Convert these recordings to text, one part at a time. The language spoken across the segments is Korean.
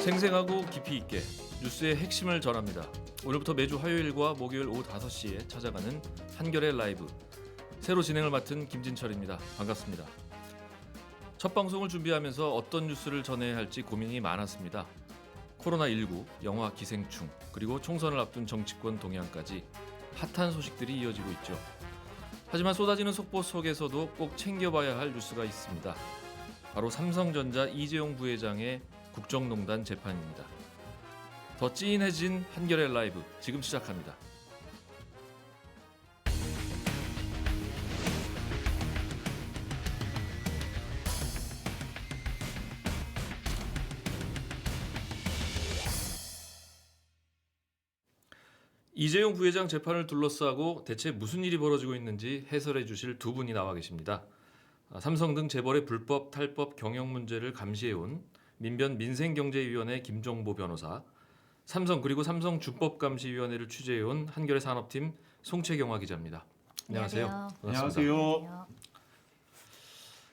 생생하고 깊이 있게 뉴스의 핵심을 전합니다. 오늘부터 매주 화요일과 목요일 오후 5시에 찾아가는 한겨레 라이브. 새로 진행을 맡은 김진철입니다. 반갑습니다. 첫 방송을 준비하면서 어떤 뉴스를 전해야 할지 고민이 많았습니다. 코로나19, 영화 기생충, 그리고 총선을 앞둔 정치권 동향까지 핫한 소식들이 이어지고 있죠. 하지만 쏟아지는 속보 속에서도 꼭 챙겨봐야 할 뉴스가 있습니다. 바로 삼성전자 이재용 부회장의 국정농단 재판입니다. 더 찐해진 한겨레 라이브 지금 시작합니다. 이재용 부회장 재판을 둘러싸고 대체 무슨 일이 벌어지고 있는지 해설해 주실 두 분이 나와 계십니다. 삼성 등 재벌의 불법, 탈법, 경영 문제를 감시해온 민변 민생경제위원회 김종보 변호사, 삼성 그리고 삼성준법감시위원회를 취재해온 한겨레 산업팀 송채경화 기자입니다. 안녕하세요. 안녕하세요.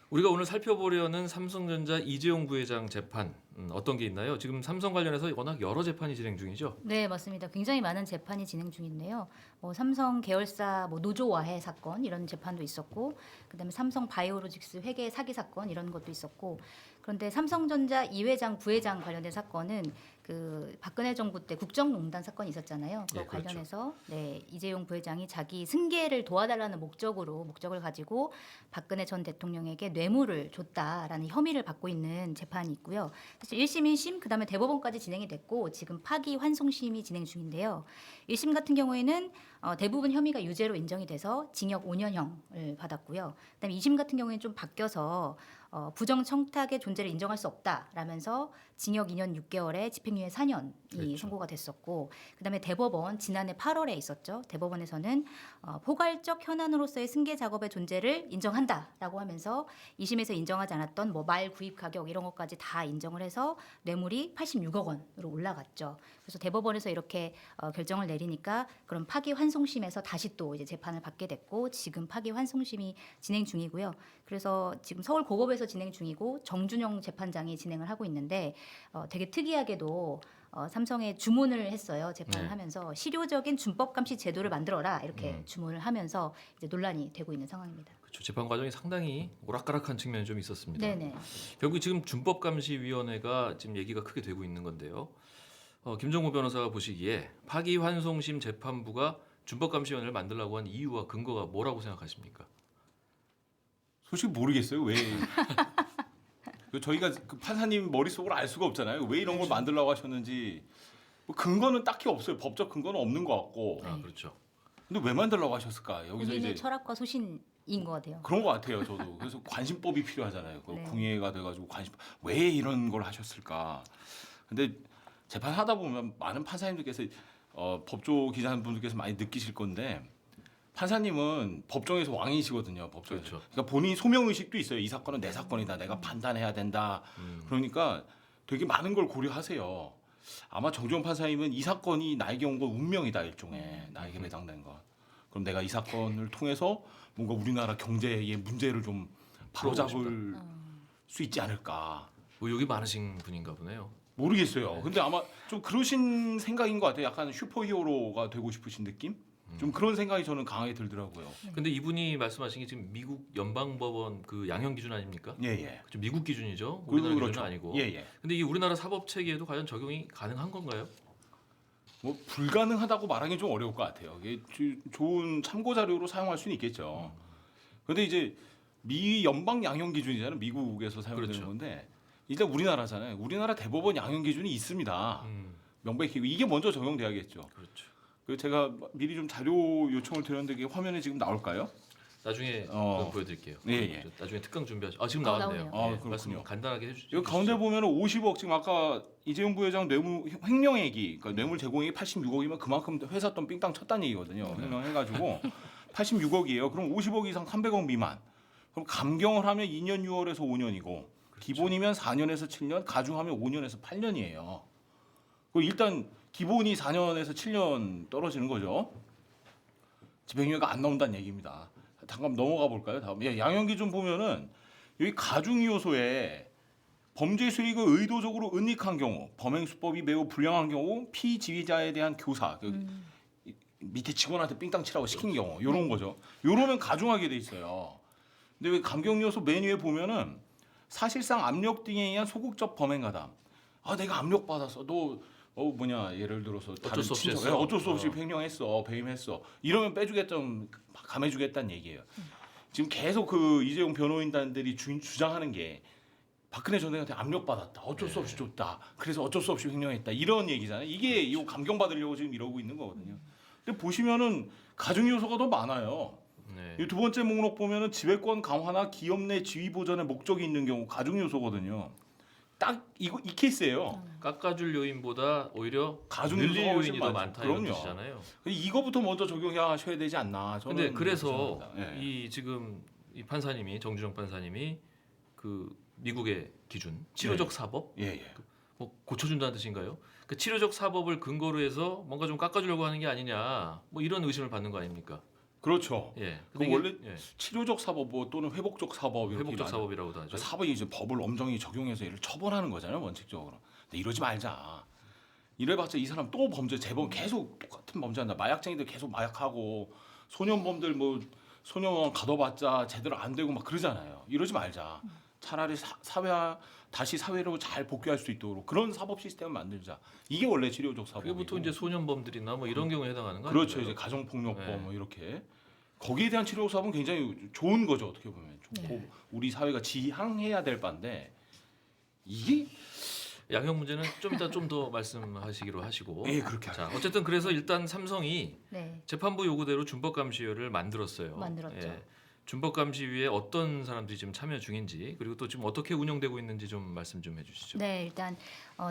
우리가 오늘 살펴보려는 삼성전자 이재용 부회장 재판 어떤 게 있나요? 지금 삼성 관련해서 워낙 여러 재판이 진행 중이죠? 네, 맞습니다. 굉장히 많은 재판이 진행 중인데요. 삼성 계열사 노조 와해 사건 이런 재판도 있었고, 그다음에 삼성 바이오로직스 회계 사기 사건 이런 것도 있었고, 그런데 삼성전자 이 회장 부회장 관련된 사건은 그 박근혜 정부 때 국정농단 사건이 있었잖아요. 그거 그렇죠. 관련해서 네, 이재용 부회장이 자기 승계를 도와달라는 목적을 가지고 박근혜 전 대통령에게 뇌물을 줬다라는 혐의를 받고 있는 재판이 있고요. 사실 1심, 2심, 그다음에 대법원까지 진행이 됐고 지금 파기환송심이 진행 중인데요. 1심 같은 경우에는 대부분 혐의가 유죄로 인정이 돼서 징역 5년형을 받았고요. 그다음에 2심 같은 경우에는 좀 바뀌어서 부정 청탁의 존재를 인정할 수 없다라면서 징역 2년 6개월에 집행유예 4년이 그렇죠. 선고가 됐었고, 그다음에 대법원 지난해 8월에 있었죠. 대법원에서는 포괄적 현안으로서의 승계 작업의 존재를 인정한다라고 하면서 2심에서 인정하지 않았던 말 구입 가격 이런 것까지 다 인정을 해서 뇌물이 86억 원으로 올라갔죠. 그래서 대법원에서 이렇게 결정을 내리니까 그럼 파기환송심에서 다시 또 이제 재판을 받게 됐고 지금 파기환송심이 진행 중이고요. 그래서 지금 서울고법에서 진행 중이고 정준영 재판장이 진행을 하고 있는데 되게 특이하게도 삼성에 주문을 했어요. 재판을 하면서 실효적인 준법감시 제도를 만들어라 이렇게 주문을 하면서 이제 논란이 되고 있는 상황입니다. 그렇죠. 재판 과정이 상당히 오락가락한 측면이 좀 있었습니다. 네네. 결국 지금 준법감시위원회가 지금 얘기가 크게 되고 있는 건데요. 김종보 변호사가 보시기에 파기환송심 재판부가 준법감시위원회를 만들려고 한 이유와 근거가 뭐라고 생각하십니까? 솔직히 모르겠어요. 왜 저희가 그 판사님 머릿속으로 알 수가 없잖아요. 왜 이런 걸 만들려고 하셨는지 뭐 근거는 딱히 없어요. 법적 근거는 없는 것 같고. 아, 그렇죠. 근데 왜 만들려고 하셨을까? 여기서 본인의 이제 철학과 소신인 것 같아요. 그런 것 같아요. 저도. 그래서 관심법이 필요하잖아요. 그 네. 궁예가 돼가지고 왜 이런 걸 하셨을까? 근데 재판하다 보면 많은 판사님들께서 법조 기자분들께서 많이 느끼실 건데 판사님은 법정에서 왕이시거든요. 법정에서. 그렇죠. 그러니까 본인 소명 의식도 있어요. 이 사건은 내 사건이다. 내가 판단해야 된다. 그러니까 되게 많은 걸 고려하세요. 아마 정주영 판사님은 이 사건이 나에게 온 건 운명이다. 일종의 나에게 배당된 것. 그럼 내가 이 사건을 통해서 뭔가 우리나라 경제의 문제를 좀 바로잡을 수 있지 않을까. 의욕이 많으신 분인가 보네요. 모르겠어요. 근데 아마 좀 그러신 생각인 것 같아요. 약간 슈퍼히어로가 되고 싶으신 느낌? 좀 그런 생각이 저는 강하게 들더라고요. 근데 이분이 말씀하신 게 지금 미국 연방법원 그 양형 기준 아닙니까? 예. 그렇죠. 미국 기준이죠. 우리나라 그렇죠. 기준은 아니고. 예. 근데 이게 우리나라 사법 체계에도 과연 적용이 가능한 건가요? 뭐 불가능하다고 말하기 좀 어려울 것 같아요. 이게 좋은 참고 자료로 사용할 수는 있겠죠. 그런데 이제 미 연방 양형 기준이잖아요. 미국에서 사용되는 그렇죠. 건데 일단 우리나라잖아요. 우리나라 대법원 양형 기준이 있습니다. 명백히 이게 먼저 적용돼야겠죠. 그렇죠. 그 제가 미리 좀 자료 요청을 드렸는데 이게 화면에 지금 나올까요? 나중에 그거 보여드릴게요. 예. 나중에 특강 준비하시죠. 지금 나왔네요. 나오네요. 그렇군요. 말씀 간단하게 해주시죠. 여기 가운데 보면은 50억 지금 아까 이재용 부회장 뇌물 횡령액이 그러니까 뇌물 제공액이 86억이면 그만큼 회사 돈 삥땅 쳤다는 얘기거든요. 횡령해가지고 86억이에요. 그럼 50억 이상 300억 미만. 그럼 감경을 하면 2년 6월에서 5년이고 기본이면 4년에서 7년, 가중하면 5년에서 8년이에요. 일단 기본이 4년에서 7년 떨어지는 거죠. 집행유예가 안 나온다는 얘기입니다. 잠깐 넘어가 볼까요? 다음. 양형 기준 보면은 여기 가중 요소에 범죄 수익을 의도적으로 은닉한 경우, 범행 수법이 매우 불량한 경우, 피지휘자에 대한 교사, 밑에 직원한테 삥땅 치라고 시킨 경우, 이런 거죠. 요러면 가중하게 돼 있어요. 근데 왜 감경 요소 맨 위에 보면은 사실상 압력 등에 의한 소극적 범행 가담. 아, 내가 압력 받았어. 너 예를 들어서 어쩔 수 없이 친척, 했어. 어쩔 수 없이 횡령했어, 배임했어. 이러면 빼주겠다, 감해주겠다는 얘기예요. 지금 계속 그 이재용 변호인단들이 주장하는 게 박근혜 전 대통령한테 압력받았다, 어쩔 수 없이 줬다, 그래서 어쩔 수 없이 횡령했다, 이런 얘기잖아요. 이게 이거 감경받으려고 지금 이러고 있는 거거든요. 근데 보시면은 가중 요소가 더 많아요. 네. 이 두 번째 목록 보면은 지배권 강화나 기업 내 지위 보전의 목적이 있는 경우 가중 요소거든요. 딱 이 케이스예요. 깎아줄 요인보다 오히려 가중 늘릴 요소가 훨씬 요인이 더 많죠. 많다 이런 그럼요. 뜻이잖아요. 이거부터 먼저 적용하셔야 되지 않나. 저는 근데 그래서 생각합니다. 예. 이 지금 이 판사님이 정준영 판사님이 그 미국의 기준 치료적 사법 예. 뭐 고쳐준다는 뜻인가요? 그 치료적 사법을 근거로 해서 뭔가 좀 깎아주려고 하는 게 아니냐 뭐 이런 의심을 받는 거 아닙니까? 그렇죠. 예. 그 근데 이게- 원래 예. 치료적 사법 또는 회복적 사법 이렇게 회복적 많아요. 사법이라고도 하죠. 그러니까 사법이 이제 법을 엄정히 적용해서 얘를 처벌하는 거잖아요, 원칙적으로. 근데 이러지 말자. 이래봤자 이 사람 또 범죄 재범 계속 똑같은 범죄한다. 마약쟁이들 계속 마약하고 소년범들 뭐 소년원 가둬봤자 제대로 안 되고 막 그러잖아요. 이러지 말자. 차라리 다시 사회로 잘 복귀할 수 있도록 그런 사법 시스템을 만들자. 이게 원래 치료적 사법. 그게 보통 이제 소년범들이나 뭐 이런 경우에 해당하는 거 그렇죠. 아닌가요? 이제 가정폭력법 네. 뭐 이렇게 거기에 대한 치료적 사법은 굉장히 좋은 거죠. 어떻게 보면 좋고 네. 우리 사회가 지향해야 될 바인데 이게 양형 문제는 좀 이따 좀 더 말씀하시기로 하시고. 예 그렇게 자, 어쨌든 그래서 일단 삼성이 네. 재판부 요구대로 준법감시위를 만들었어요. 만들었죠. 준법감시위에 어떤 사람들이 지금 참여 중인지 그리고 또 지금 어떻게 운영되고 있는지 좀 말씀 좀 해주시죠. 네, 일단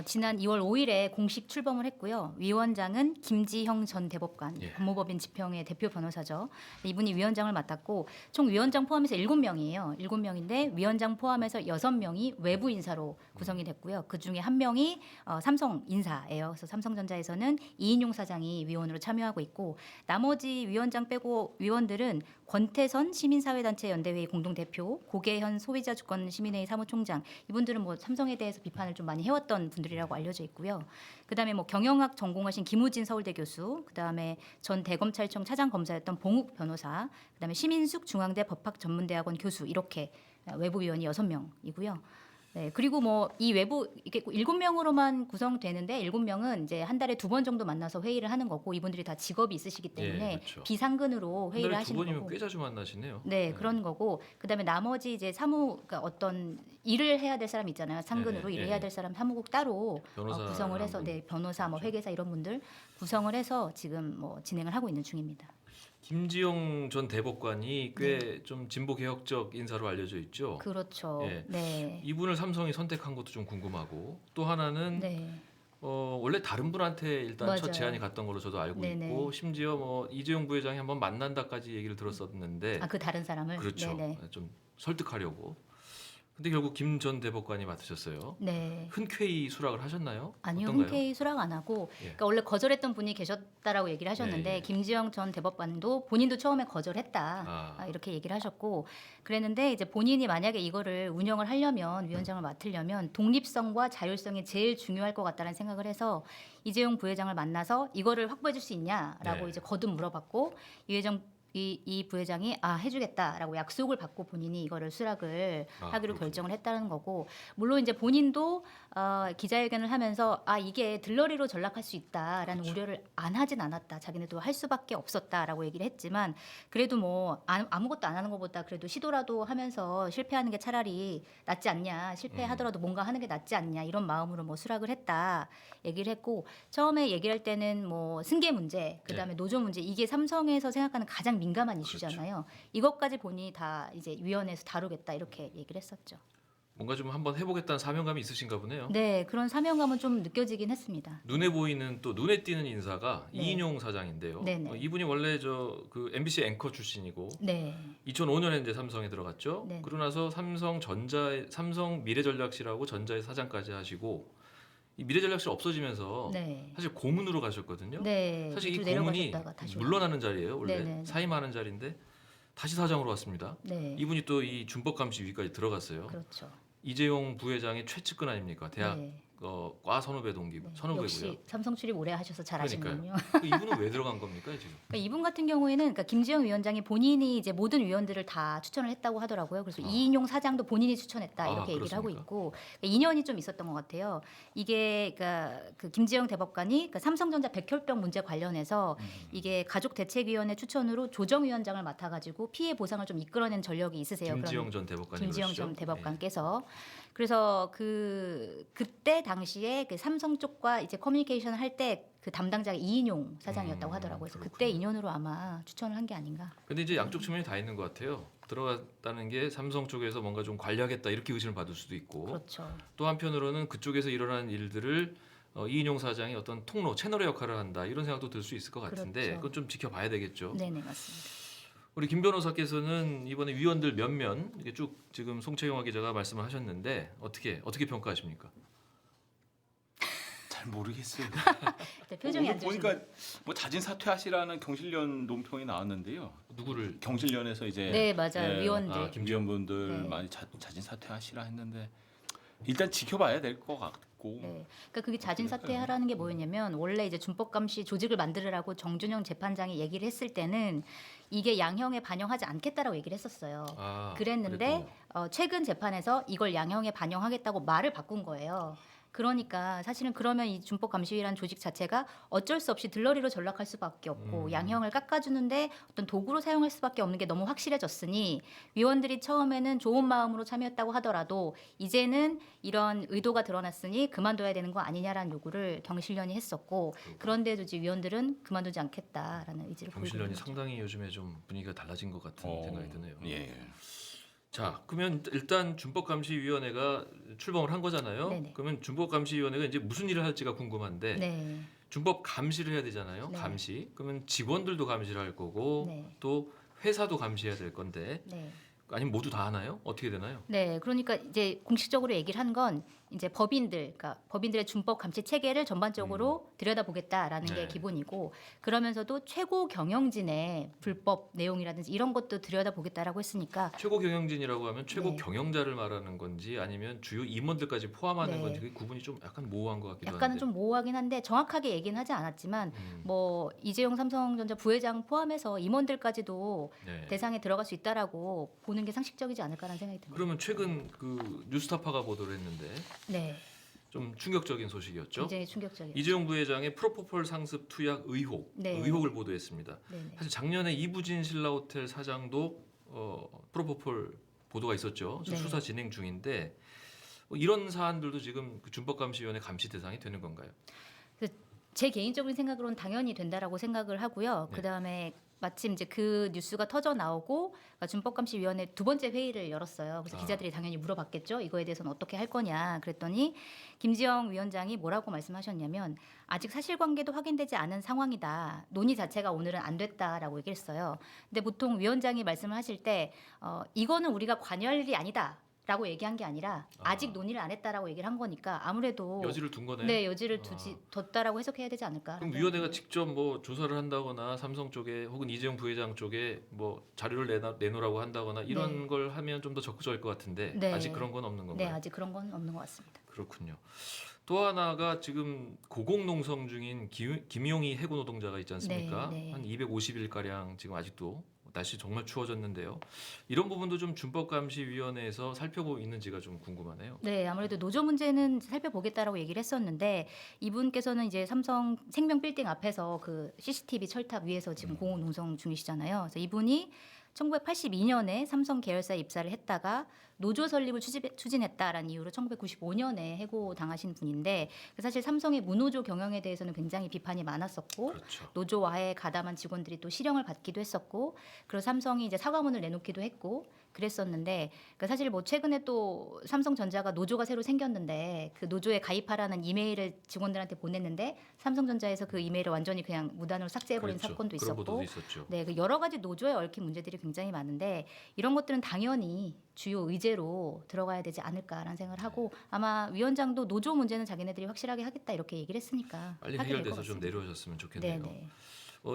지난 2월 5일에 공식 출범을 했고요. 위원장은 김지형 전 대법관, 예. 법무법인 지평의 대표 변호사죠. 이분이 위원장을 맡았고 총 위원장 포함해서 7명이에요. 7명인데 위원장 포함해서 6명이 외부 인사로 구성이 됐고요. 그중에 한 명이 삼성 인사예요. 그래서 삼성전자에서는 이인용 사장이 위원으로 참여하고 있고 나머지 위원장 빼고 위원들은 권태선 시민사회단체 연대회의 공동대표, 고계현 소비자 주권 시민회의 사무총장 이분들은 뭐 삼성에 대해서 비판을 좀 많이 해왔던 분들이라고 알려져 있고요. 그다음에 뭐 경영학 전공하신 김우진 서울대 교수, 그다음에 전 대검찰청 차장검사였던 봉욱 변호사, 그다음에 심인숙 중앙대 법학전문대학원 교수 이렇게 외부 위원이 6명이고요. 네, 그리고 뭐 이 외부 이게 7명으로만 구성되는데 7명은 이제 한 달에 2번 정도 만나서 회의를 하는 거고 이분들이 다 직업이 있으시기 때문에 예, 그렇죠. 비상근으로 한 회의를 달에 두 하시는 번이면 거고. 꽤 자주 만나시네요. 네, 그런 거고 그다음에 나머지 이제 그러니까 어떤 일을 해야 될 사람 있잖아요. 상근으로 네, 일을 네. 해야 될 사람 사무국 따로 변호사 구성을 해서 한 분. 네, 변호사 뭐 그렇죠. 회계사 이런 분들 구성을 해서 지금 뭐 진행을 하고 있는 중입니다. 김지용 전 대법관이 꽤 좀 진보 개혁적 인사로 알려져 있죠. 그렇죠. 예. 네. 이분을 삼성이 선택한 것도 좀 궁금하고 또 하나는 네. 원래 다른 분한테 일단 맞아요. 첫 제안이 갔던 걸로 저도 알고 네네. 있고 심지어 뭐 이재용 부회장이 한번 만난다까지 얘기를 들었었는데 아, 그 다른 사람을 그렇죠. 네네. 좀 설득하려고. 근데 결국 김 전 대법관이 맡으셨어요. 네. 흔쾌히 수락을 하셨나요? 아니요, 어떤가요? 흔쾌히 수락 안 하고, 예. 그러니까 원래 거절했던 분이 계셨다라고 얘기를 하셨는데 예, 예. 김지영 전 대법관도 본인도 처음에 거절했다 이렇게 얘기를 하셨고, 그랬는데 이제 본인이 만약에 이거를 운영을 하려면 위원장을 맡으려면 독립성과 자율성이 제일 중요할 것 같다는 생각을 해서 이재용 부회장을 만나서 이거를 확보해줄 수 있냐라고 네. 이제 거듭 물어봤고 이 부회장이 해주겠다라고 약속을 받고 본인이 이거를 수락을 하기로 그렇군요. 결정을 했다는 거고 물론 이제 본인도 기자회견을 하면서 이게 들러리로 전락할 수 있다라는 그렇죠. 우려를 안 하진 않았다. 자기네도 할 수밖에 없었다라고 얘기를 했지만 그래도 뭐 아무것도 안 하는 것보다 그래도 시도라도 하면서 실패하는 게 차라리 낫지 않냐. 실패하더라도 뭔가 하는 게 낫지 않냐. 이런 마음으로 뭐 수락을 했다 얘기를 했고 처음에 얘기를 할 때는 뭐 승계 문제, 그다음에 노조 문제 이게 삼성에서 생각하는 가장 민감한 이슈잖아요. 이것까지 보니 다 이제 위원회에서 다루겠다 이렇게 얘기를 했었죠. 뭔가 좀 한번 해보겠다는 사명감이 있으신가 보네요. 네, 그런 사명감은 좀 느껴지긴 했습니다. 눈에 보이는 또 눈에 띄는 인사가 네. 이인용 사장인데요. 네네. 이분이 원래 저 그 MBC 앵커 출신이고 네, 2005년에 이제 삼성에 들어갔죠. 네네. 그러고 나서 삼성 미래전략실하고 전자의 사장까지 하시고 이 미래전략실 없어지면서 네, 사실 고문으로 가셨거든요. 네. 사실 이 밑으로 고문이 내려가셨다가 다시 물러나는 자리예요. 원래 네네네. 사임하는 자리인데 다시 사장으로 왔습니다. 네, 이분이 또 이 준법감시위까지 들어갔어요. 그렇죠. 이재용 부회장의 최측근 아닙니까? 대학 네. 과 선후배 동기 네. 선후배고요. 역시 삼성 출입 오래 하셔서 잘 아시는군요. 이분은 왜 들어간 겁니까 지금? 그러니까 이분 같은 경우에는 그러니까 김지영 위원장이 본인이 이제 모든 위원들을 다 추천을 했다고 하더라고요. 그래서 이인용 사장도 본인이 추천했다 이렇게 얘기를 하고 그렇습니까? 있고 그러니까 인연이 좀 있었던 것 같아요. 이게 그러니까 그 김지영 대법관이 그러니까 삼성전자 백혈병 문제 관련해서 이게 가족대책위원회 추천으로 조정위원장을 맡아가지고 피해 보상을 좀 이끌어낸 전력이 있으세요. 김지영 전 대법관이 김지영 그러시죠? 전 대법관께서 그래서 그때 당시에 그 삼성 쪽과 이제 커뮤니케이션을 할 때 그 담당자가 이인용 사장이었다고 하더라고요. 그래서 그렇군요. 그때 인연으로 아마 추천을 한 게 아닌가. 근데 이제 양쪽 측면이 다 있는 것 같아요. 들어갔다는 게 삼성 쪽에서 뭔가 좀 관리하겠다 이렇게 의심을 받을 수도 있고 그렇죠. 또 한편으로는 그쪽에서 일어난 일들을 이인용 사장이 어떤 통로 채널의 역할을 한다 이런 생각도 들 수 있을 것 같은데 그렇죠. 그건 좀 지켜봐야 되겠죠. 네네 맞습니다. 우리 김 변호사께서는 이번에 위원들 몇몇 이게 쭉 지금 송채용화 기자가 말씀을 하셨는데 어떻게 평가하십니까? 잘 모르겠어요. 네, 표정이 안 보니까 좋으신데. 뭐 자진 사퇴하시라는 경실련 논평이 나왔는데요. 누구를 경실련에서 이제 네 맞아요. 예, 위원들. 위원분들 네. 많이 자진 사퇴하시라 했는데 일단 지켜봐야 될 것 같고. 네. 그러니까 그게 자진 사퇴하라는 게 뭐였냐면 원래 이제 준법감시 조직을 만들으라고 정준영 재판장이 얘기를 했을 때는 이게 양형에 반영하지 않겠다라고 얘기를 했었어요. 그랬는데 최근 재판에서 이걸 양형에 반영하겠다고 말을 바꾼 거예요. 그러니까 사실은 그러면 이 준법감시위라는 조직 자체가 어쩔 수 없이 들러리로 전락할 수밖에 없고 양형을 깎아주는데 어떤 도구로 사용할 수밖에 없는 게 너무 확실해졌으니 위원들이 처음에는 좋은 마음으로 참여했다고 하더라도 이제는 이런 의도가 드러났으니 그만둬야 되는 거 아니냐라는 요구를 경실련이 했었고 그런데도 이제 위원들은 그만두지 않겠다라는 의지를 보이고 경실련이 있는 거죠. 상당히 요즘에 좀 분위기가 달라진 것 같은 생각이 드네요. 예. 자, 그러면 일단 준법감시위원회가 출범을 한 거잖아요. 네네. 그러면 준법감시위원회가 이제 무슨 일을 할지가 궁금한데 네. 준법 감시를 해야 되잖아요. 네. 감시. 그러면 직원들도 감시를 할 거고 네. 또 회사도 감시해야 될 건데 네. 아니면 모두 다 하나요? 어떻게 되나요? 네, 그러니까 이제 공식적으로 얘기를 한 건 이제 그러니까 법인들의 준법 감시 체계를 전반적으로 들여다보겠다라는 네. 게 기본이고 그러면서도 최고 경영진의 불법 내용이라든지 이런 것도 들여다보겠다라고 했으니까 최고 경영진이라고 하면 최고 네. 경영자를 말하는 건지 아니면 주요 임원들까지 포함하는 네. 건지 그 구분이 좀 약간 모호한 것 같기도 약간은 한데. 좀 모호하긴 한데 정확하게 얘기는 하지 않았지만 뭐 이재용 삼성전자 부회장 포함해서 임원들까지도 네. 대상에 들어갈 수 있다라고 보는 게 상식적이지 않을까라는 생각이 듭니다. 그러면 최근 그 뉴스타파가 보도를 했는데 네, 좀 충격적인 소식이었죠. 굉장히 충격적이에요. 이재용 부회장의 프로포폴 상습 투약 네. 의혹을 보도했습니다. 네네. 사실 작년에 이부진 신라호텔 사장도 프로포폴 보도가 있었죠. 지금 네. 수사 진행 중인데 이런 사안들도 지금 그 준법감시위원회 감시 대상이 되는 건가요? 제 개인적인 생각으로는 당연히 된다라고 생각을 하고요. 네. 그다음에 마침 이제 그 뉴스가 터져 나오고 그러니까 준법감시위원회 두 번째 회의를 열었어요. 그래서 기자들이 당연히 물어봤겠죠. 이거에 대해서는 어떻게 할 거냐. 그랬더니 김지영 위원장이 뭐라고 말씀하셨냐면 아직 사실관계도 확인되지 않은 상황이다. 논의 자체가 오늘은 안 됐다라고 얘기를 했어요. 근데 보통 위원장이 말씀을 하실 때 이거는 우리가 관여할 일이 아니다. 라고 얘기한 게 아니라 아직 논의를 안 했다라고 얘기를 한 거니까 아무래도 여지를 둔 거네. 네, 여지를 뒀다라고 해석해야 되지 않을까? 그럼 위원회가 직접 뭐 조사를 한다거나 삼성 쪽에 혹은 이재용 부회장 쪽에 뭐 자료를 내놓으라고 한다거나 이런 네. 걸 하면 좀 더 적극적일 것 같은데 네. 아직 그런 건 없는 건가요? 네, 아직 그런 건 없는 것 같습니다. 그렇군요. 또 하나가 지금 고공농성 중인 김용희 해고 노동자가 있지 않습니까? 네, 네. 한 250일 가량 지금 아직도 날씨 정말 추워졌는데요. 이런 부분도 좀 준법감시위원회에서 살펴보고 있는지가 좀 궁금하네요. 네, 아무래도 노조 문제는 살펴보겠다라고 얘기를 했었는데 이분께서는 이제 삼성 생명 빌딩 앞에서 그 CCTV 철탑 위에서 지금 공원 농성 중이시잖아요. 그래서 이분이 1982년에 삼성 계열사에 입사를 했다가 노조 설립을 추진했다라는 이유로 1995년에 해고 당하신 분인데 사실 삼성의 무노조 경영에 대해서는 굉장히 비판이 많았었고 그렇죠. 노조와에 가담한 직원들이 또 실형을 받기도 했었고 그래서 삼성이 이제 사과문을 내놓기도 했고 그랬었는데 그러니까 사실 뭐 최근에 또 삼성전자가 노조가 새로 생겼는데 그 노조에 가입하라는 이메일을 직원들한테 보냈는데 삼성전자에서 그 이메일을 완전히 그냥 무단으로 삭제해버린 그렇죠. 사건도 그런 보도도 있었고 있었죠. 네, 그 여러 가지 노조에 얽힌 문제들이 굉장히 많은데 이런 것들은 당연히 주요 의제로 들어가야 되지 않을까라는 생각을 하고 아마 위원장도 노조 문제는 자기네들이 확실하게 하겠다 이렇게 얘기를 했으니까 빨리 하게 될 해결돼서 것 좀 같습니다. 내려오셨으면 좋겠네요. 네.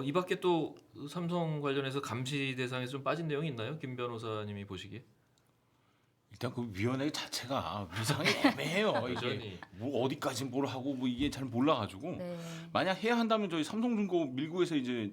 이 밖에 또 삼성 관련해서 감시 대상에서 좀 빠진 내용이 있나요? 김 변호사님이 보시기에? 일단 그 위원회 자체가 위상이 애매해요. 이게 여전히 뭐 어디까지 뭘 하고 뭐 이게 잘 몰라가지고 네. 만약 해야 한다면 저희 삼성중고 밀고에서 이제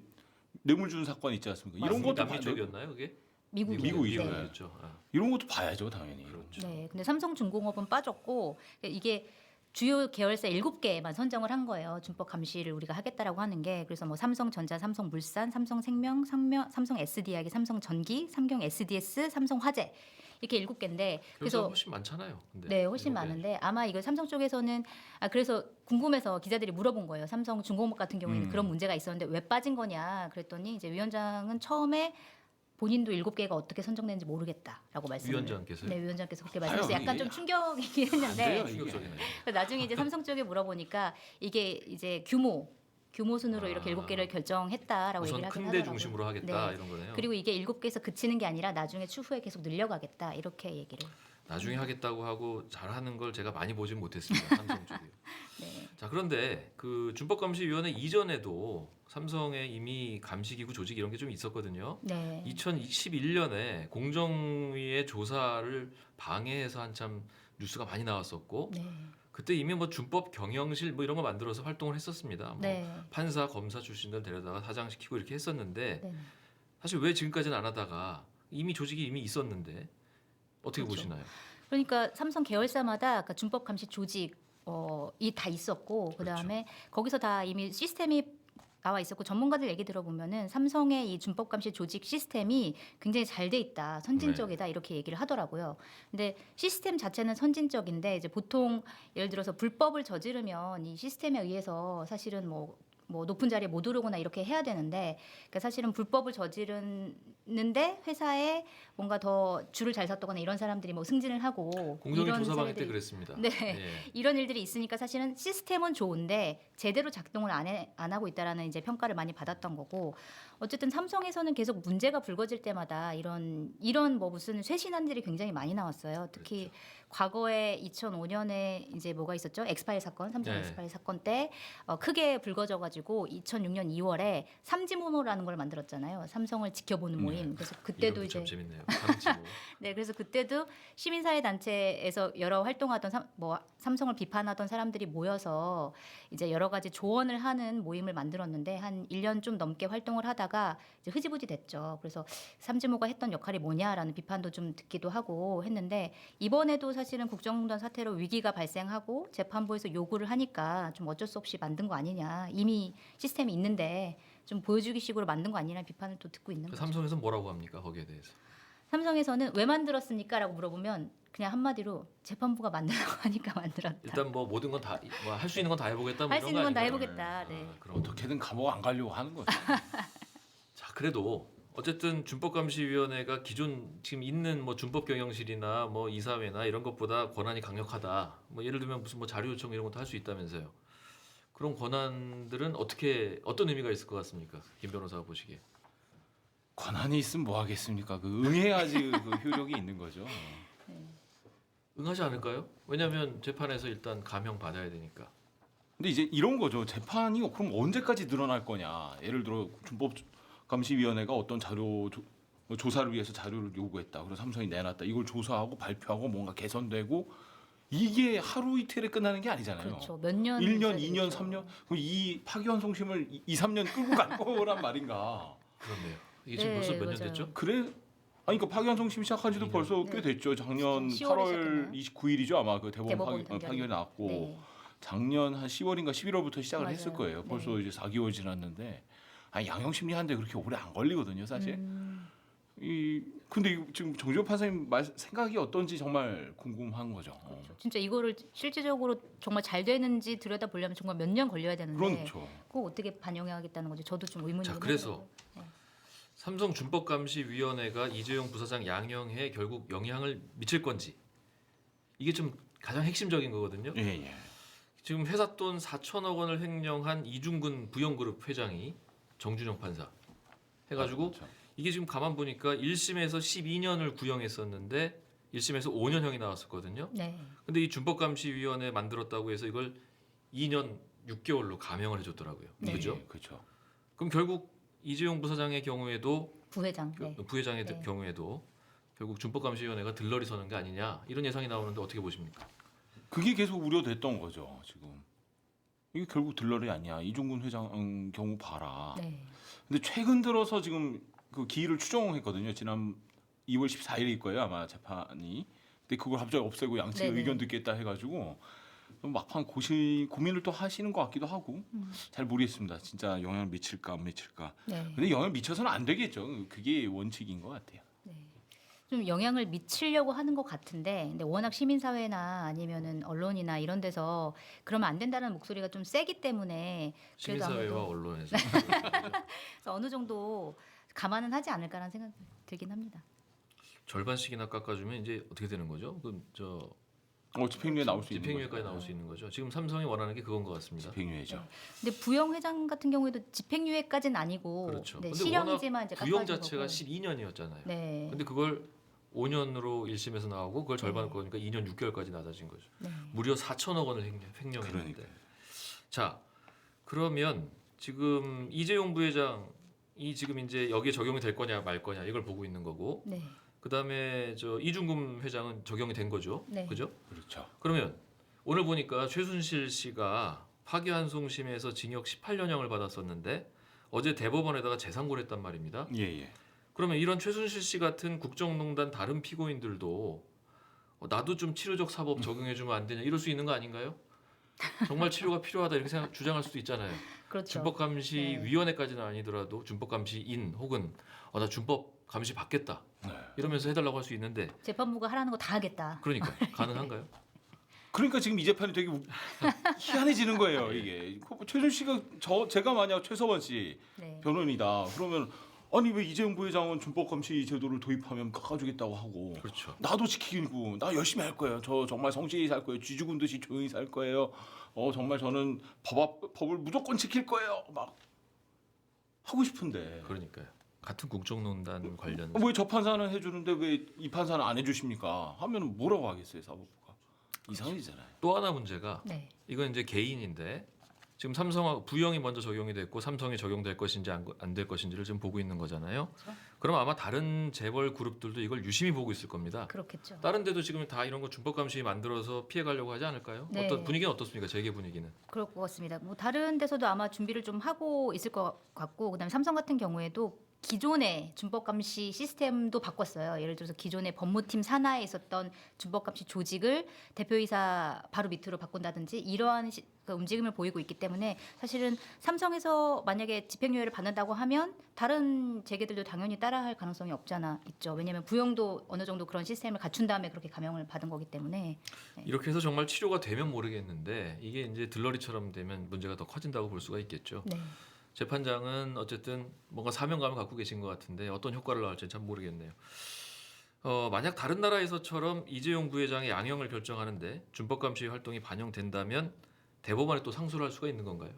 뇌물 준 사건 있지 않습니까? 이런 것도 남미 쪽이었나요, 그게? 미국이요. 미국이죠. 네. 미국이었죠. 이런 것도 봐야죠, 당연히. 그렇죠. 네, 근데 삼성중공업은 빠졌고 이게 주요 계열사 7개만 선정을 한 거예요. 준법 감시를 우리가 하겠다라고 하는 게 그래서 뭐 삼성전자, 삼성물산, 삼성생명, 삼성 SDI기, 삼성전기, 삼경 SDS, 삼성화재 이렇게 7개인데 그래서 그래서 훨씬 많잖아요. 근데 네, 훨씬 미국에. 많은데 아마 이거 삼성 쪽에서는 그래서 궁금해서 기자들이 물어본 거예요. 삼성중공업 같은 경우에는 그런 문제가 있었는데 왜 빠진 거냐 그랬더니 이제 위원장은 처음에 본인도 7개가 어떻게 선정되는지 모르겠다라고 말씀을 위원장께서요? 네, 위원장께서 그렇게 말씀해서 약간 이게 좀 충격이긴 안 했는데 돼요, 이게. 충격적이네요. 그래서 나중에 이제 삼성 쪽에 물어보니까 이게 이제 규모 순으로 이렇게 7개를 결정했다라고 우선 얘기를 하긴 큰데 하더라고요. 중심으로 하겠다 네. 이런 거네요. 그리고 이게 7개에서 그치는 게 아니라 나중에 추후에 계속 늘려가겠다 이렇게 얘기를. 나중에 하겠다고 하고 잘하는 걸 제가 많이 보진 못했습니다. 삼성 쪽이요. 네. 자 그런데 그 준법감시위원회 이전에도 삼성에 이미 감시기구 조직 이런 게 좀 있었거든요. 네. 2021년에 공정위의 조사를 방해해서 한참 뉴스가 많이 나왔었고 네. 그때 이미 뭐 준법 경영실 뭐 이런 거 만들어서 활동을 했었습니다. 뭐 네. 판사, 검사 출신들 데려다가 사장시키고 이렇게 했었는데 네. 사실 왜 지금까지는 안 하다가 이미 조직이 이미 있었는데 어떻게 그렇죠. 보시나요? 그러니까 삼성 계열사마다 그 준법 감시 조직 이 다 있었고 그다음에 거기서 다 이미 시스템이 나와 있었고 전문가들 얘기 들어보면은 삼성의 이 준법 감시 조직 시스템이 굉장히 잘 돼 있다, 선진적이다 이렇게 얘기를 하더라고요. 근데 시스템 자체는 선진적인데 이제 보통 예를 들어서 불법을 저지르면 이 시스템에 의해서 사실은 뭐 높은 자리에 못 오르거나 이렇게 해야 되는데 그러니까 사실은 불법을 저지르는데 회사에 뭔가 더 줄을 잘 섰다거나 이런 사람들이 뭐 승진을 하고 공정위 이런 조사방해 때 사례들이 그랬습니다. 네. 예. 이런 일들이 있으니까 사실은 시스템은 좋은데 제대로 작동을 안 하고 있다라는 이제 평가를 많이 받았던 거고 어쨌든 삼성에서는 계속 문제가 불거질 때마다 이런 뭐 무슨 쇄신안들이 굉장히 많이 나왔어요. 특히 과거에 2005년에 이제 뭐가 있었죠? 엑스파일 사건, 삼성 네. 엑스파일 사건 때 크게 불거져가지고 2006년 2월에 삼지모노라는 걸 만들었잖아요. 삼성을 지켜보는 모임. 그래서 그때도 이름도 이제 참 재밌네요. 삼지모. 네, 그래서 그때도 시민사회 단체에서 여러 활동하던 삼성을 비판하던 사람들이 모여서 이제 여러 가지 조언을 하는 모임을 만들었는데 한 1년 좀 넘게 활동을 하다가 이제 흐지부지 됐죠. 그래서 삼지모가 했던 역할이 뭐냐라는 비판도 좀 듣기도 하고 했는데 이번에도 사실은 국정농단 사태로 위기가 발생하고 재판부에서 요구를 하니까 좀 어쩔 수 없이 만든 거 아니냐. 이미 시스템이 있는데 좀 보여주기 식으로 만든 거 아니냐는 비판을 또 듣고 있는 거죠. 삼성에서 뭐라고 합니까 거기에 대해서? 삼성에서는 왜 만들었습니까라고 물어보면 그냥 한마디로 재판부가 만들라고 하니까 만들었다. 일단 뭐 모든 건 다 할 수 있는 건 다 해보겠다. 뭐 할 수 이런 있는 건 다 아닌가요? 해보겠다. 네. 그럼 어떻게든 감옥 안 가려고 하는 거죠. 자 그래도 어쨌든 준법감시위원회가 기존 지금 있는 뭐 준법경영실이나 뭐 이사회나 이런 것보다 권한이 강력하다. 뭐 예를 들면 무슨 뭐 자료 요청 이런 것도 할 수 있다면서요. 그런 권한들은 어떤 의미가 있을 것 같습니까, 김 변호사가 보시기에? 권한이 있으면 뭐 하겠습니까? 그 응해야지 그 효력이 있는 거죠. 응하지 않을까요? 왜냐하면 재판에서 일단 감형 받아야 되니까. 근데 이제 이런 거죠. 재판이 그럼 언제까지 늘어날 거냐? 예를 들어 준법감시위원회가 어떤 조사를 위해서 자료를 요구했다. 그래서 삼성이 내놨다. 이걸 조사하고 발표하고 뭔가 개선되고 이게 하루 이틀에 끝나는 게 아니잖아요. 그렇죠. 몇 년, 1년, 있어야 2년, 되죠. 3년. 그럼 이 파기환송심을 2, 3년 끌고 갈 거란 말인가? 그렇네요. 이게 지금 네, 벌써 몇 년 맞아요. 됐죠? 그래? 아니 그러니까 파기환송심 시작한 지도 2년. 벌써 네. 꽤 됐죠. 작년 10월에 8월 시작했나요? 29일이죠 아마 그 대법원 대법원 판결이. 파기환이 나왔고 네. 작년 한 10월인가 11월부터 시작을 맞아요. 했을 거예요. 벌써 네. 이제 4개월 지났는데 아니 양형심리하는데 그렇게 오래 안 걸리거든요, 사실. 근데 지금 정지원 판사님 생각이 어떤지 정말 궁금한 거죠. 진짜 이거를 실질적으로 정말 잘 되는지 들여다 보려면 정말 몇 년 걸려야 되는데 그렇죠. 그거 어떻게 반영하겠다는 거죠. 저도 좀 의문이 자, 좀 그래서 하더라고요. 삼성준법감시위원회가 이재용 부사장 양형에 결국 영향을 미칠 건지 이게 좀 가장 핵심적인 거거든요. 예, 예. 지금 회사 돈 4천억 원을 횡령한 이중근 부영그룹 회장이 정준영 판사 해가지고 그렇죠. 이게 지금 가만 보니까 1심에서 12년을 구형했었는데 1심에서 5년형이 나왔었거든요. 네. 근데 이 준법감시위원회 만들었다고 해서 이걸 2년 6개월로 감형을 해줬더라고요. 네. 그죠? 예, 그렇죠. 그럼 결국 이재용 부사장의 경우에도 부회장. 네. 부회장의 네. 경우에도 결국 준법감시위원회가 들러리 서는 게 아니냐 이런 예상이 나오는데 어떻게 보십니까? 그게 계속 우려됐던 거죠. 지금 이게 결국 들러리 아니야. 이중근 회장 경우 봐라. 네. 근데 최근 들어서 지금 그 기일을 추정했거든요. 지난 2월 14일일 거예요 아마 재판이. 근데 그걸 갑자기 없애고 양측 네네. 의견 듣겠다 해가지고 막판 고민을 또 하시는 것 같기도 하고 잘 모르겠습니다. 진짜 영향을 미칠까 안 미칠까. 네. 근데 영향 미쳐서는 안 되겠죠. 그게 원칙인 것 같아요. 네. 좀 영향을 미치려고 하는 것 같은데, 근데 워낙 시민사회나 아니면은 언론이나 이런 데서 그러면 안 된다는 목소리가 좀 세기 때문에 그래도 시민사회와 아무래도 언론에서 그래서 어느 정도 감안은 하지 않을까라는 생각 들긴 합니다. 절반씩이나 깎아주면 이제 어떻게 되는 거죠? 그럼 저 집행유예 나올 수 있는 집행유예까지 거죠. 나올 수 있는 거죠. 지금 삼성이 원하는 게 그건 것 같습니다. 집행유예죠. 근데 부영 회장 같은 경우에도 집행유예까지는 아니고 그렇죠. 네, 근데 실형이지만 이제 구형 깎아준 자체가 거고. 12년이었잖아요. 네. 근데 그걸 5년으로 1심에서 나오고 그걸 절반을 네. 거니까 2년 6개월까지 낮아진 거죠. 네. 무려 4천억 원을 횡령했는데. 그러니까요. 자, 그러면 지금 이재용 부회장이 지금 이제 여기에 적용이 될 거냐 말 거냐 이걸 보고 있는 거고, 네. 그다음에 저 이중금 회장은 적용이 된 거죠. 네. 그죠? 그렇죠. 그러면 오늘 보니까 최순실 씨가 파기환송심에서 징역 18년형을 받았었는데 어제 대법원에다가 재상고를 했단 말입니다. 예. 그러면 이런 최순실 씨 같은 국정농단 다른 피고인들도 나도 좀 치료적 사법 적용해주면 안 되냐 이럴 수 있는 거 아닌가요? 정말 치료가 필요하다 이렇게 주장할 수도 있잖아요. 그렇죠. 준법감시위원회까지는 아니더라도 준법감시인 혹은 나 준법감시 받겠다 네. 이러면서 해달라고 할 수 있는데 재판부가 하라는 거 다 하겠다. 그러니까 가능한가요? 그러니까 지금 이 재판이 되게 희한해지는 거예요. 이게 최준 씨가 제가 만약 최서원 씨 네. 변호인이다. 그러면 아니 왜 이재용 부회장은 준법감시 제도를 도입하면 깎아주겠다고 하고 그렇죠. 나도 지키고 나 열심히 할 거예요. 저 정말 성실히 살 거예요. 쥐 죽은 듯이 조용히 살 거예요. 정말 저는 법을 무조건 지킬 거예요. 막 하고 싶은데 그러니까요. 같은 국정농단 관련 왜 저 판사는 해주는데 왜 이 판사는 안 해주십니까? 하면 뭐라고 하겠어요, 사법부가? 이상해지잖아요. 또 하나 문제가 네. 이건 이제 개인인데 지금 삼성하고 부영이 먼저 적용이 됐고 삼성이 적용될 것인지 안 될 것인지를 지금 보고 있는 거잖아요. 그렇죠. 그럼 아마 다른 재벌 그룹들도 이걸 유심히 보고 있을 겁니다. 그렇겠죠. 다른 데도 지금 다 이런 거 준법감시 만들어서 피해 가려고 하지 않을까요? 네. 분위기는 어떻습니까? 재계 분위기는. 그럴 것 같습니다. 뭐 다른 데서도 아마 준비를 좀 하고 있을 것 같고, 그다음에 삼성 같은 경우에도 기존의 준법감시 시스템도 바꿨어요. 예를 들어서 기존의 법무팀 산하에 있었던 준법감시 조직을 대표이사 바로 밑으로 바꾼다든지 이러한 그 움직임을 보이고 있기 때문에 사실은 삼성에서 만약에 집행유예를 받는다고 하면 다른 재계들도 당연히 따라할 가능성이 없잖아 있죠. 왜냐하면 부영도 어느 정도 그런 시스템을 갖춘 다음에 그렇게 감형을 받은 거기 때문에. 이렇게 해서 정말 치료가 되면 모르겠는데 이게 이제 들러리처럼 되면 문제가 더 커진다고 볼 수가 있겠죠. 네. 재판장은 어쨌든 뭔가 사명감을 갖고 계신 것 같은데 어떤 효과를 낳을지는 참 모르겠네요. 만약 다른 나라에서처럼 이재용 부회장의 양형을 결정하는데 준법감시 활동이 반영된다면 대법원에 또 상소를 할 수가 있는 건가요?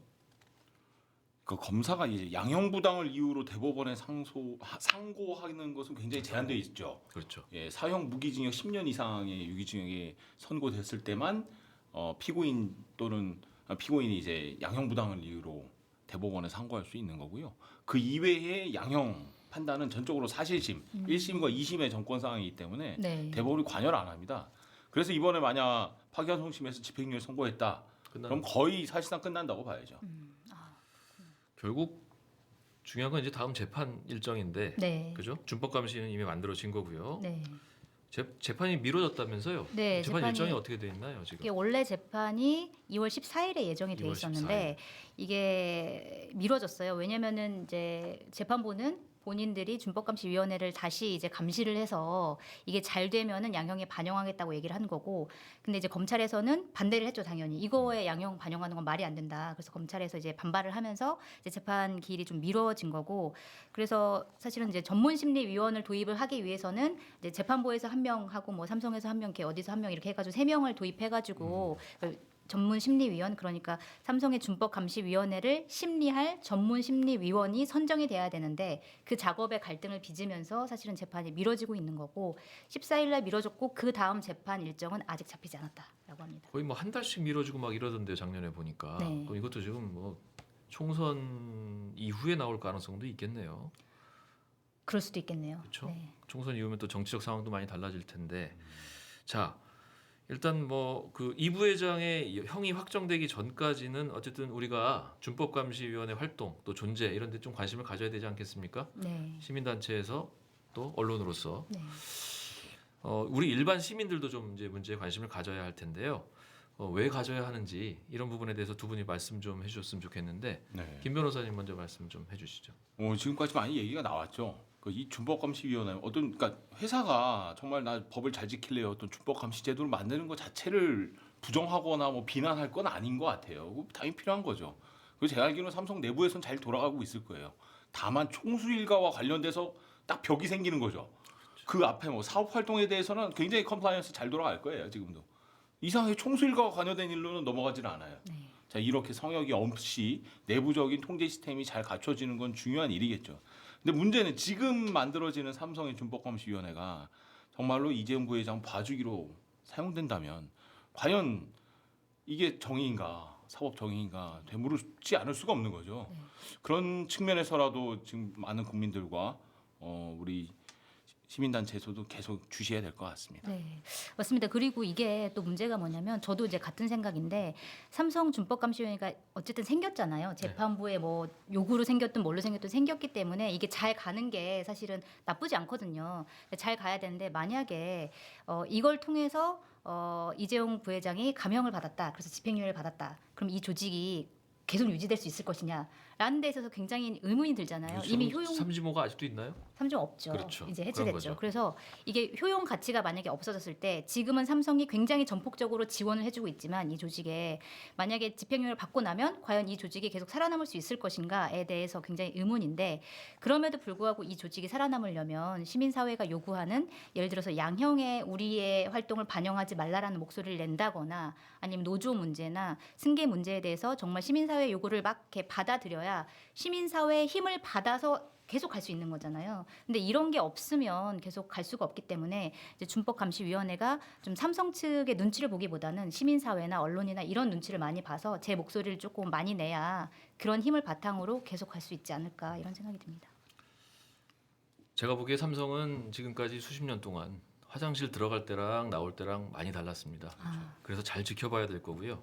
그 검사가 이제 양형부당을 이유로 대법원에 상고하는 것은 굉장히 제한되어 있죠. 그렇죠. 예, 사형 무기징역 10년 이상의 유기징역이 선고됐을 때만 피고인 또는 피고인이 이제 양형부당을 이유로 대법원에 상고할 수 있는 거고요. 그 이외의 양형 판단은 전적으로 사실심, 1심과 2심의 정권 사항이기 때문에 네. 대법원이 관여를 안 합니다. 그래서 이번에 만약 파기환송심에서 집행유예 선고했다, 그럼 거의 사실상 끝난다고 봐야죠. 결국 중요한 건 이제 다음 재판 일정인데, 네. 그죠? 준법감시는 이미 만들어진 거고요. 네. 재판이 미뤄졌다면서요? 네, 재판 재판이- 일정이 어떻게 돼 있나요 지금? 이게 원래 재판이 2월 14일에 예정이 돼 2월 있었는데 이게 미뤄졌어요. 왜냐면은 이제 재판부는 본인들이 준법감시위원회를 다시 이제 감시를 해서 이게 잘 되면은 양형에 반영하겠다고 얘기를 한 거고, 근데 이제 검찰에서는 반대를 했죠 당연히. 이거에 양형 반영하는 건 말이 안 된다. 그래서 검찰에서 이제 반발을 하면서 이제 재판 기일이 좀 미뤄진 거고, 그래서 사실은 이제 전문심리위원을 도입을 하기 위해서는 이제 재판부에서 한 명 하고 뭐 삼성에서 한 명, 이렇게 어디서 한 명 이렇게 해가지고 3명을 도입해가지고. 전문심리위원, 그러니까 삼성의 준법감시위원회를 심리할 전문심리위원이 선정이 돼야 되는데 그 작업에 갈등을 빚으면서 사실은 재판이 미뤄지고 있는 거고, 14일 날 미뤄졌고 그 다음 재판 일정은 아직 잡히지 않았다라고 합니다. 거의 뭐 한 달씩 미뤄지고 막 이러던데요, 작년에 보니까. 네. 그럼 이것도 지금 뭐 총선 이후에 나올 가능성도 있겠네요. 그럴 수도 있겠네요. 그렇죠? 네. 총선 이후면 또 정치적 상황도 많이 달라질 텐데. 자, 일단 뭐 그 이 부회장의 형이 확정되기 전까지는 어쨌든 우리가 준법감시위원회 활동 또 존재 이런 데 좀 관심을 가져야 되지 않겠습니까? 네. 시민단체에서 또 언론으로서 네. 우리 일반 시민들도 좀 이제 문제에 관심을 가져야 할 텐데요. 왜 가져야 하는지 이런 부분에 대해서 두 분이 말씀 좀 해주셨으면 좋겠는데, 네. 김 변호사님 먼저 말씀 좀 해주시죠. 지금까지 많이 얘기가 나왔죠. 이 준법감시위원회 그러니까 회사가 정말 나 법을 잘 지킬래요. 어떤 준법감시 제도를 만드는 것 자체를 부정하거나 뭐 비난할 건 아닌 것 같아요. 그거 당연히 필요한 거죠. 그리고 제가 알기로는 삼성 내부에서는 잘 돌아가고 있을 거예요. 다만 총수 일가와 관련돼서 딱 벽이 생기는 거죠. 그 앞에 뭐 사업 활동에 대해서는 굉장히 컴플라이언스 잘 돌아갈 거예요. 지금도 이상하게 총수 일가와 관여된 일로는 넘어가지는 않아요. 네. 자, 이렇게 성역이 없이 내부적인 통제 시스템이 잘 갖춰지는 건 중요한 일이겠죠. 근데 문제는 지금 만들어지는 삼성의 준법감시위원회가 정말로 이재용 부회장 봐주기로 사용된다면 과연 이게 정의인가, 사법 정의인가 되물지 않을 수가 없는 거죠. 네. 그런 측면에서라도 지금 많은 국민들과 우리 시민단체에서도 계속 주시해야 될 것 같습니다. 네, 맞습니다. 그리고 이게 또 문제가 뭐냐면 저도 이제 같은 생각인데, 삼성 준법감시위원회가 어쨌든 생겼잖아요. 재판부에 뭐 요구로 생겼든 뭘로 생겼든 생겼기 때문에 이게 잘 가는 게 사실은 나쁘지 않거든요. 잘 가야 되는데 만약에 이걸 통해서 이재용 부회장이 감형을 받았다, 그래서 집행유예를 받았다, 그럼 이 조직이 계속 유지될 수 있을 것이냐라는 데 있어서 굉장히 의문이 들잖아요. 그렇죠. 이미 효용 삼지모가 아직도 있나요? 삼종 없죠. 그렇죠. 이제 그런 해체됐죠. 거죠. 그래서 이게 효용 가치가 만약에 없어졌을 때, 지금은 삼성이 굉장히 전폭적으로 지원을 해주고 있지만 이 조직에 만약에 집행유예를 받고 나면 과연 이 조직이 계속 살아남을 수 있을 것인가에 대해서 굉장히 의문인데, 그럼에도 불구하고 이 조직이 살아남으려면 시민사회가 요구하는, 예를 들어서 양형에 우리의 활동을 반영하지 말라라는 목소리를 낸다거나 아니면 노조 문제나 승계 문제에 대해서 정말 시민사회 요구를 막 이렇게 받아들여야 시민사회의 힘을 받아서 계속 갈 수 있는 거잖아요. 근데 이런 게 없으면 계속 갈 수가 없기 때문에 이제 준법감시위원회가 좀 삼성 측의 눈치를 보기보다는 시민사회나 언론이나 이런 눈치를 많이 봐서 제 목소리를 조금 많이 내야 그런 힘을 바탕으로 계속 갈 수 있지 않을까, 이런 생각이 듭니다. 제가 보기에 삼성은 지금까지 수십 년 동안 화장실 들어갈 때랑 나올 때랑 많이 달랐습니다. 그래서 잘 지켜봐야 될 거고요.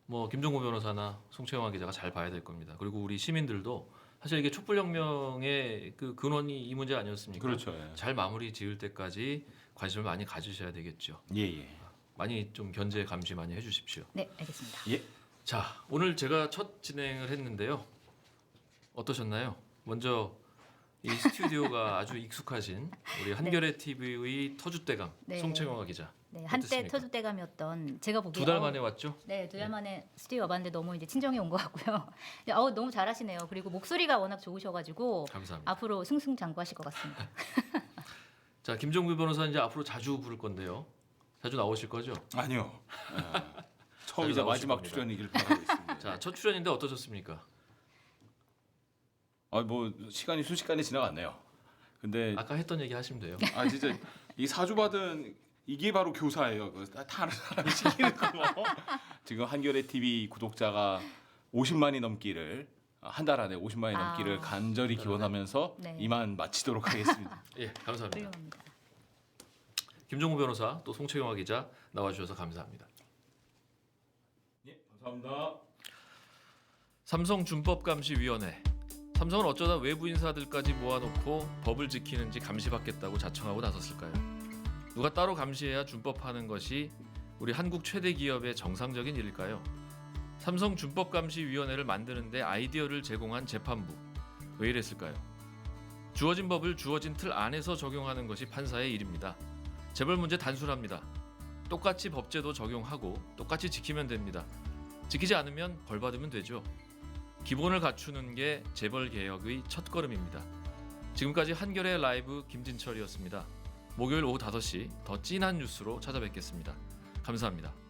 뭐 김종구 변호사나 송채영화 기자가 잘 봐야 될 겁니다. 그리고 우리 시민들도 사실 이게 촛불혁명의 그 근원이 이 문제 아니었습니까? 그렇죠. 예. 잘 마무리 지을 때까지 관심을 많이 가지셔야 되겠죠. 예. 많이 좀 견제 감시 많이 해주십시오. 네, 알겠습니다. 예. 자, 오늘 제가 첫 진행을 했는데요. 어떠셨나요? 먼저 이 스튜디오가 아주 익숙하신 우리 한겨레 TV의 터줏대감 네. 송채영화 기자. 네, 한때 어땠습니까? 터줏대감이었던 제가 보기에 2달 만에 왔죠? 네, 2달 만에 스튜디오 와봤는데 너무 이제 친정에 온 것 같고요. 너무 잘하시네요. 그리고 목소리가 워낙 좋으셔가지고 감사합니다. 앞으로 승승장구하실 것 같습니다. 자, 김종구 변호사 이제 앞으로 자주 부를 건데요. 자주 나오실 거죠? 아니요. 자주 처음이자 나오실 마지막 겁니다. 출연이길 바라고 있습니다. 자, 첫 출연인데 어떠셨습니까? 뭐 시간이 순식간에 지나갔네요. 근데 아까 했던 얘기 하시면 돼요. 진짜 이 사주 받은 이게 바로 교사예요. 다른 사람이 시키는 거. 지금 한겨레 TV 구독자가 50만이 넘기를 한 달 안에 50만이 넘기를 간절히 기원하면서 네. 이만 마치도록 하겠습니다. 예, 감사합니다. 훌륭합니다. 김종구 변호사 또 송채영화 기자 나와주셔서 감사합니다. 예, 감사합니다. 삼성준법감시위원회. 삼성은 어쩌다 외부 인사들까지 모아놓고 법을 지키는지 감시받겠다고 자청하고 나섰을까요? 누가 따로 감시해야 준법하는 것이 우리 한국 최대 기업의 정상적인 일일까요? 삼성준법감시위원회를 만드는데 아이디어를 제공한 재판부. 왜 이랬을까요? 주어진 법을 주어진 틀 안에서 적용하는 것이 판사의 일입니다. 재벌 문제 단순합니다. 똑같이 법제도 적용하고 똑같이 지키면 됩니다. 지키지 않으면 벌 받으면 되죠. 기본을 갖추는 게 재벌 개혁의 첫걸음입니다. 지금까지 한겨레 라이브 김진철이었습니다. 목요일 오후 5시 더 찐한 뉴스로 찾아뵙겠습니다. 감사합니다.